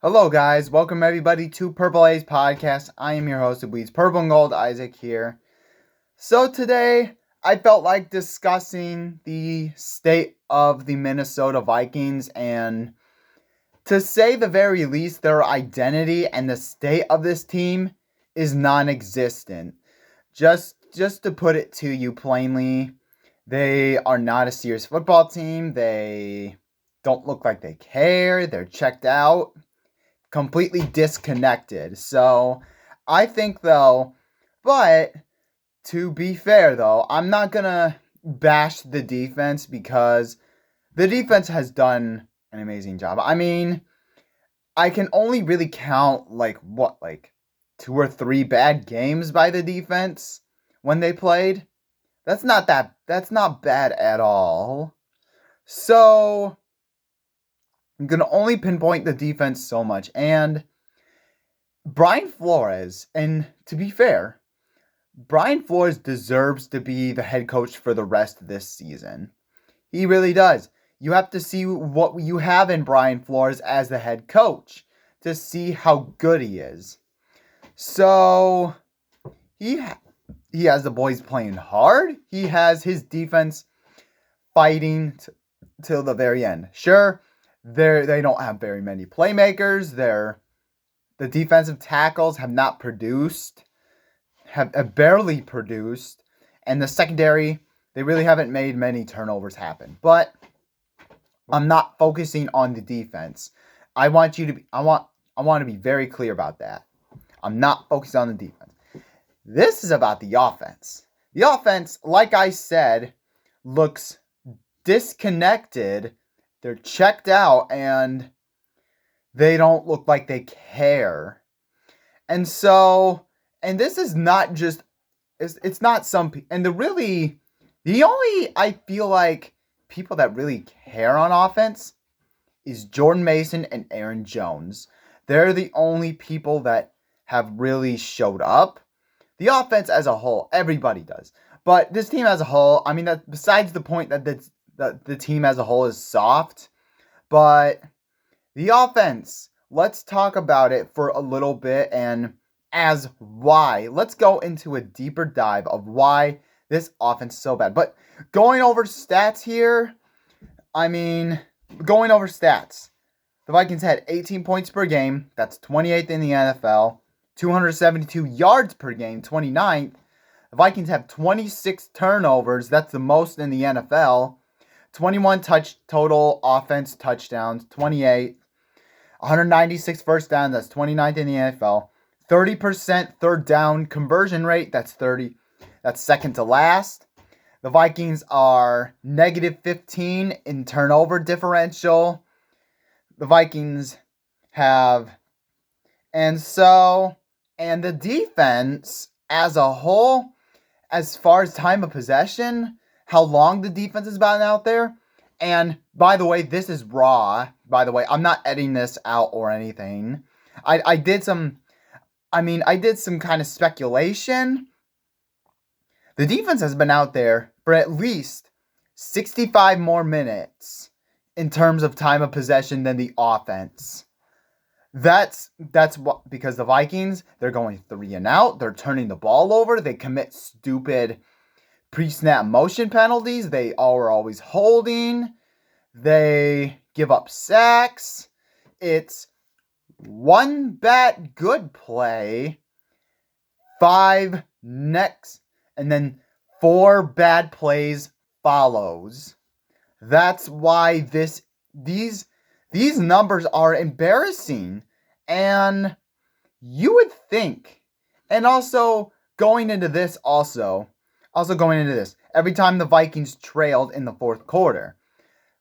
Hello, guys. Welcome, everybody, to Purple A's podcast. I am your host of Bleeds Purple and Gold, Isaac here. So today, I felt like discussing the state of the Minnesota Vikings, and to say the very least, their identity and the state of this team is non-existent. Just to put it to you plainly, they are not a serious football team. They don't look like they care. They're checked out. Completely disconnected. So I think but to be fair though, I'm not gonna bash the defense because the defense has done an amazing job. I mean, I can only really count like 2 or 3 bad games by the defense when they played. That's not bad at all. So I'm going to only pinpoint the defense so much. And Brian Flores, and to be fair, Brian Flores deserves to be the head coach for the rest of this season. He really does. You have to see what you have in Brian Flores as the head coach to see how good he is. So he has the boys playing hard. He has his defense fighting till the very end. Sure, they don't have very many playmakers. The defensive tackles have not produced, have barely produced, and the secondary, they really haven't made many turnovers happen. But I'm not focusing on the defense. I want to be very clear about that. I'm not focused on the defense. This is about the offense. The offense, like I said, looks disconnected. They're checked out, and they don't look like they care. And this is not just, it's not some people, and the only, I feel like, people that really care on offense is Jordan Mason and Aaron Jones. They're the only people that have really showed up. The offense as a whole, everybody does. But this team as a whole, I mean, that besides the point that the team as a whole is soft, but the offense, let's talk about it for a little bit and as why. Let's go into a deeper dive of why this offense is so bad. But going over stats here, the Vikings had 18 points per game. That's 28th in the NFL. 272 yards per game, 29th. The Vikings have 26 turnovers. That's the most in the NFL. 21 total offense touchdowns, 28. 196 first downs, that's 29th in the NFL. 30% third down conversion rate, that's second to last. The Vikings are negative 15 in turnover differential. The Vikings have, and the defense as a whole, as far as time of possession, how long the defense has been out there. And by the way, this is raw. By the way, I'm not editing this out or anything. I did some kind of speculation. The defense has been out there for at least 65 more minutes in terms of time of possession than the offense. That's what, because the Vikings, they're going 3 and out. They're turning the ball over. They commit stupid pre-snap motion penalties. They are always holding. They give up sacks. It's one bad good play, 5 next, and then 4 bad plays follows. That's why these numbers are embarrassing. And you would think, and also going into this, every time the Vikings trailed in the fourth quarter,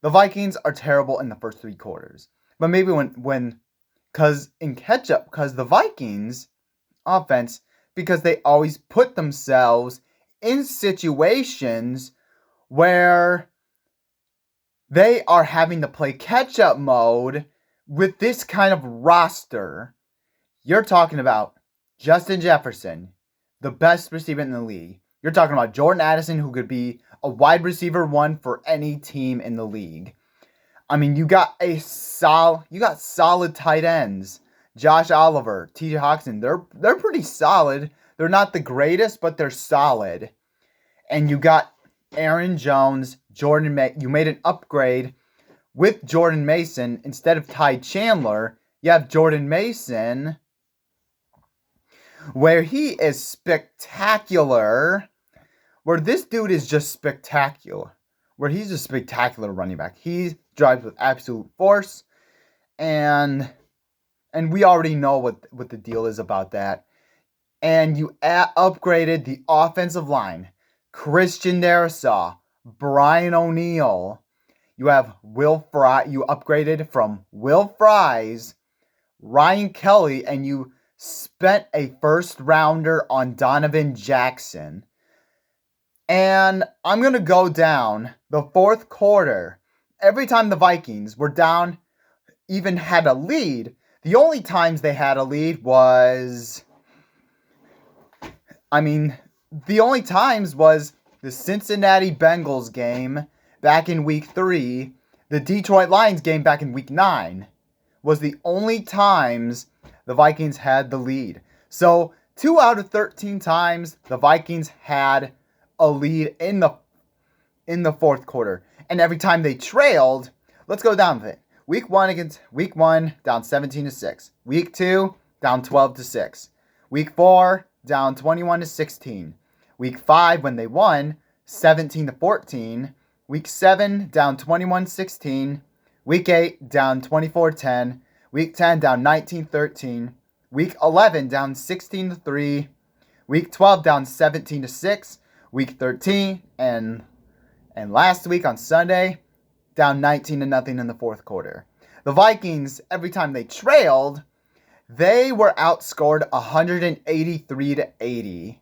the Vikings are terrible in the first 3 quarters. But maybe because the Vikings offense, because they always put themselves in situations where they are having to play catch-up mode with this kind of roster. You're talking about Justin Jefferson, the best receiver in the league. You're talking about Jordan Addison, who could be a wide receiver 1 for any team in the league. I mean, you got solid tight ends. Josh Oliver, TJ Hawkinson, they're pretty solid. They're not the greatest, but they're solid. And you got Aaron Jones, you made an upgrade with Jordan Mason instead of Ty Chandler. You have Jordan Mason, where he is spectacular. Where this dude is just spectacular. Where he's a spectacular running back. He drives with absolute force. And we already know what the deal is about that. And you upgraded the offensive line. Christian Darrisaw, Brian O'Neill. You have Will Fry. You upgraded from Will Fries, Ryan Kelly, and you spent a first rounder on Donovan Jackson. And I'm going to go down the fourth quarter. Every time the Vikings were down, even had a lead, the only times they had a lead was... the only times was the Cincinnati Bengals game back in week 3, the Detroit Lions game back in week 9 was the only times the Vikings had the lead. So 2 out of 13 times the Vikings had a lead in the fourth quarter. And every time they trailed, let's go down with it. Week 1 down 17-6. Week 2 down 12-6. Week 4 down 21-16. Week 5 when they won 17-14. Week 7 down 21-16. Week 8 down 24-10. Week 10 down 19-13. Week 11 down 16-3. Week 12 down 17-6. Week 13 and last week on Sunday down 19-0 in the fourth quarter. The Vikings, every time they trailed, they were outscored 183-80.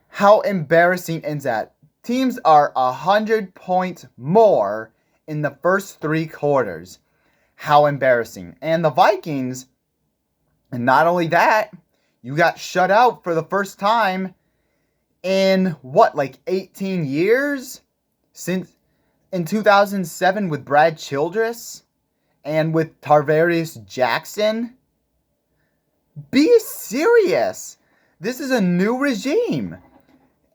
How embarrassing is that? Teams are 100 points more in the first 3 quarters. How embarrassing. And the Vikings, and not only that, you got shut out for the first time in 18 years? Since in 2007 with Brad Childress and with Tarvarius Jackson? Be serious. This is a new regime.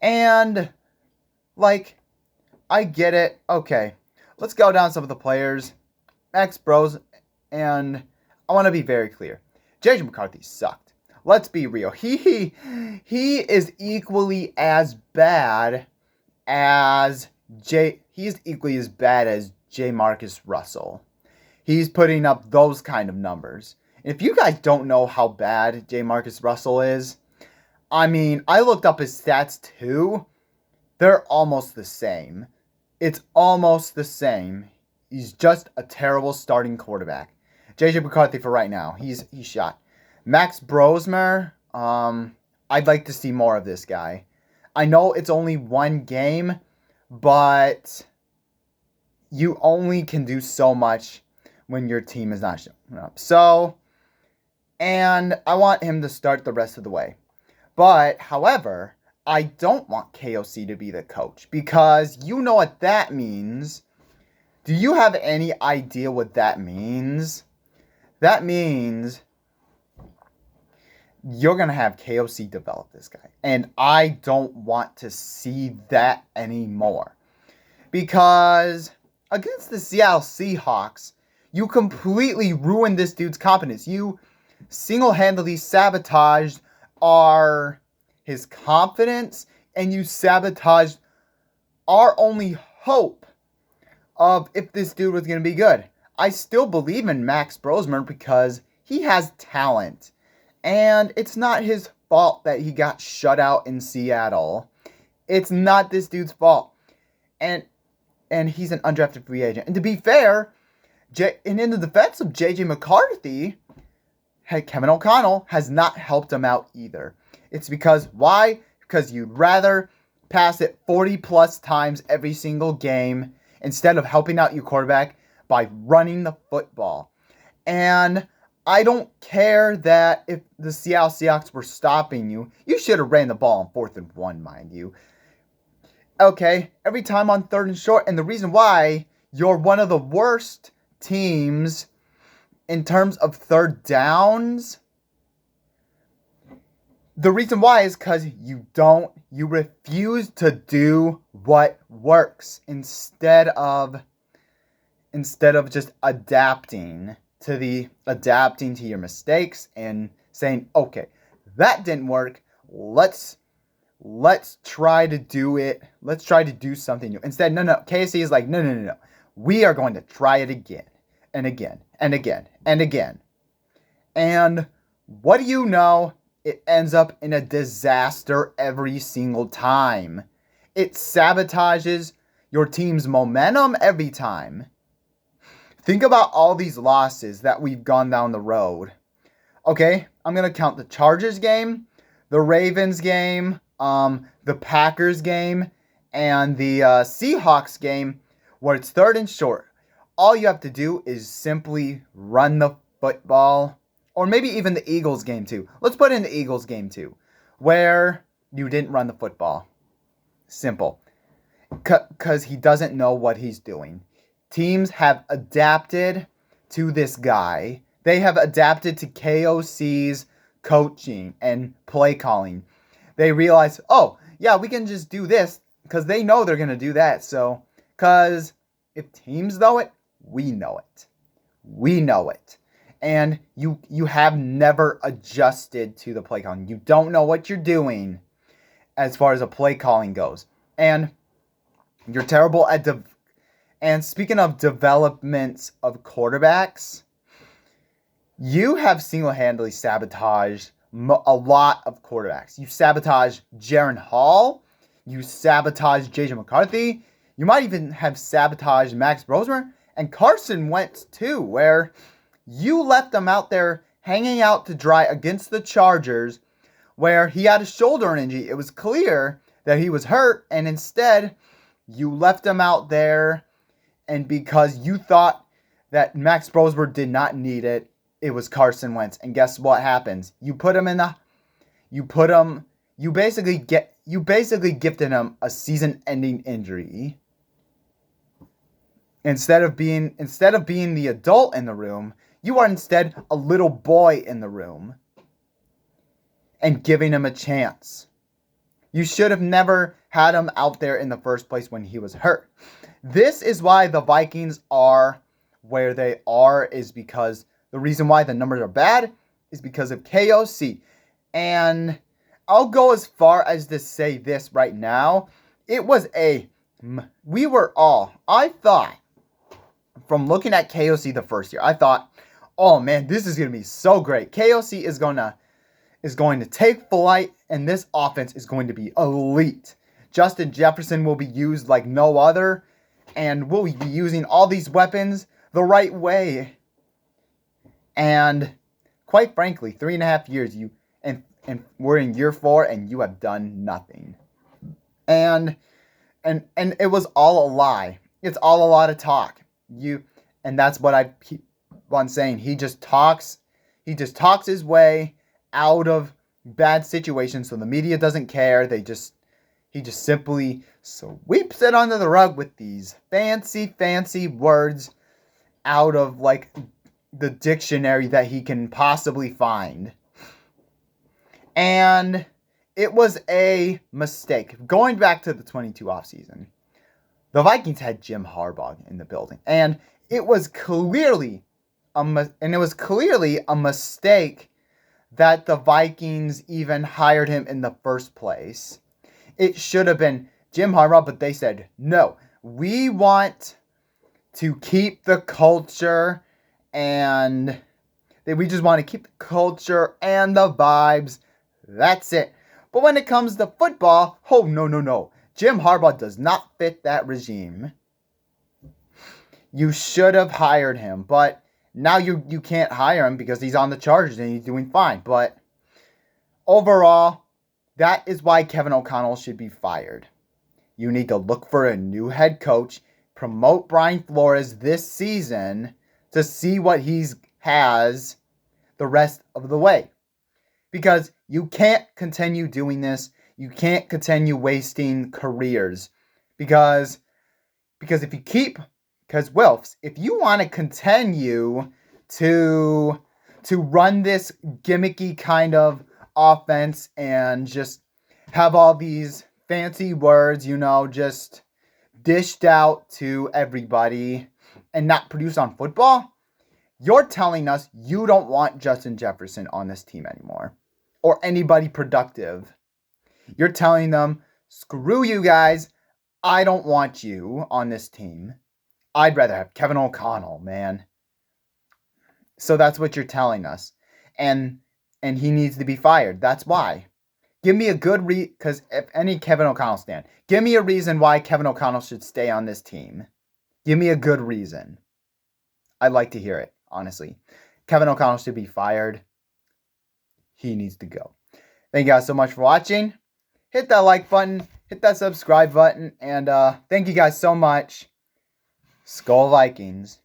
And, I get it. Okay, let's go down some of the players. Max Bros, and I want to be very clear. J.J. McCarthy sucked. Let's be real. He is equally as bad as J. Marcus Russell. He's putting up those kind of numbers. If you guys don't know how bad J. Marcus Russell is, I looked up his stats too. They're almost the same. It's almost the same. He's just a terrible starting quarterback. J.J. McCarthy for right now. He's shot. Max Brosmer, I'd like to see more of this guy. I know it's only one game, but you only can do so much when your team is not showing up. So, and I want him to start the rest of the way. But, however, I don't want KOC to be the coach because you know what that means. Do you have any idea what that means? That means you're going to have KOC develop this guy. And I don't want to see that anymore. Because against the Seattle Seahawks, you completely ruined this dude's confidence. You single-handedly sabotaged his confidence, and you sabotaged our only hope of if this dude was going to be good. I still believe in Max Brosmer because he has talent. And it's not his fault that he got shut out in Seattle. It's not this dude's fault. And he's an undrafted free agent. And to be fair, in the defense of J.J. McCarthy, Kevin O'Connell has not helped him out either. It's because, why? Because you'd rather pass it 40 plus times every single game instead of helping out your quarterback by running the football. And I don't care that if the Seattle Seahawks were stopping you, you should have ran the ball on 4th and 1, mind you. Okay, every time on 3rd and short, and the reason why You're one of the worst teams in terms of third downs. The reason why is because you refuse to do what works instead of just adapting to your mistakes and saying, okay, that didn't work. Let's try to do it. Let's try to do something new. Instead, no. KSC is like, no. We are going to try it again and again and again and again. And what do you know? It ends up in a disaster every single time. It sabotages your team's momentum every time. Think about all these losses that we've gone down the road. Okay, I'm going to count the Chargers game, the Ravens game, the Packers game, and the Seahawks game, where it's third and short. All you have to do is simply run the football. Or maybe even the Eagles game too. Let's put in the Eagles game too, where you didn't run the football. Simple. Because he doesn't know what he's doing. Teams have adapted to this guy. They have adapted to KOC's coaching and play calling. They realize, oh, yeah, we can just do this because they know they're going to do that. So, because if teams know it, we know it. We know it. And you have never adjusted to the play calling. You don't know what you're doing as far as a play calling goes. And you're terrible at and speaking of developments of quarterbacks, you have single-handedly sabotaged a lot of quarterbacks. You sabotaged Jaron Hall. You sabotaged J.J. McCarthy. You might even have sabotaged Max Brosmer and Carson Wentz too, where you left him out there hanging out to dry against the Chargers, where he had a shoulder injury. It was clear that he was hurt, and instead, you left him out there, and because you thought that Max Brosmer did not need it, it was Carson Wentz. And guess what happens? You basically gifted him a season-ending injury. Instead of being the adult in the room, you are instead a little boy in the room and giving him a chance. You should have never had him out there in the first place when he was hurt. This is why the Vikings are where they are, is because the reason why the numbers are bad is because of KOC. And I'll go as far as to say this right now. I thought, from looking at KOC the first year, I thought, oh man, this is going to be so great. KOC is going to take flight, and this offense is going to be elite. Justin Jefferson will be used like no other, and we'll be using all these weapons the right way. And quite frankly, 3.5 years, and we're in year 4, and you have done nothing. And it was all a lie. It's all a lot of talk. And that's what I keep on saying. He just talks his way out of bad situations, so the media doesn't care. He just simply sweeps it under the rug with these fancy words out of like the dictionary that he can possibly find. And it was a mistake. Going back to the 22 offseason, the Vikings had Jim Harbaugh in the building, and it was clearly a mistake that the Vikings even hired him in the first place. It should have been Jim Harbaugh, but they said, no, we want to keep the culture, and we just want to keep the culture and the vibes. That's it. But when it comes to football, oh, no. Jim Harbaugh does not fit that regime. You should have hired him, but now you can't hire him because he's on the Chargers and he's doing fine. But overall, that is why Kevin O'Connell should be fired. You need to look for a new head coach, promote Brian Flores this season to see what he has the rest of the way. Because you can't continue doing this. You can't continue wasting careers. Because if you keep Because Wilfs, if you want to continue to run this gimmicky kind of offense and just have all these fancy words, just dished out to everybody and not produce on football, you're telling us you don't want Justin Jefferson on this team anymore or anybody productive. You're telling them, screw you guys. I don't want you on this team. I'd rather have Kevin O'Connell, man. So that's what you're telling us. And he needs to be fired. That's why. Give me a good because if any Kevin O'Connell stan, give me a reason why Kevin O'Connell should stay on this team. Give me a good reason. I'd like to hear it, honestly. Kevin O'Connell should be fired. He needs to go. Thank you guys so much for watching. Hit that like button. Hit that subscribe button. And thank you guys so much. Skol Vikings.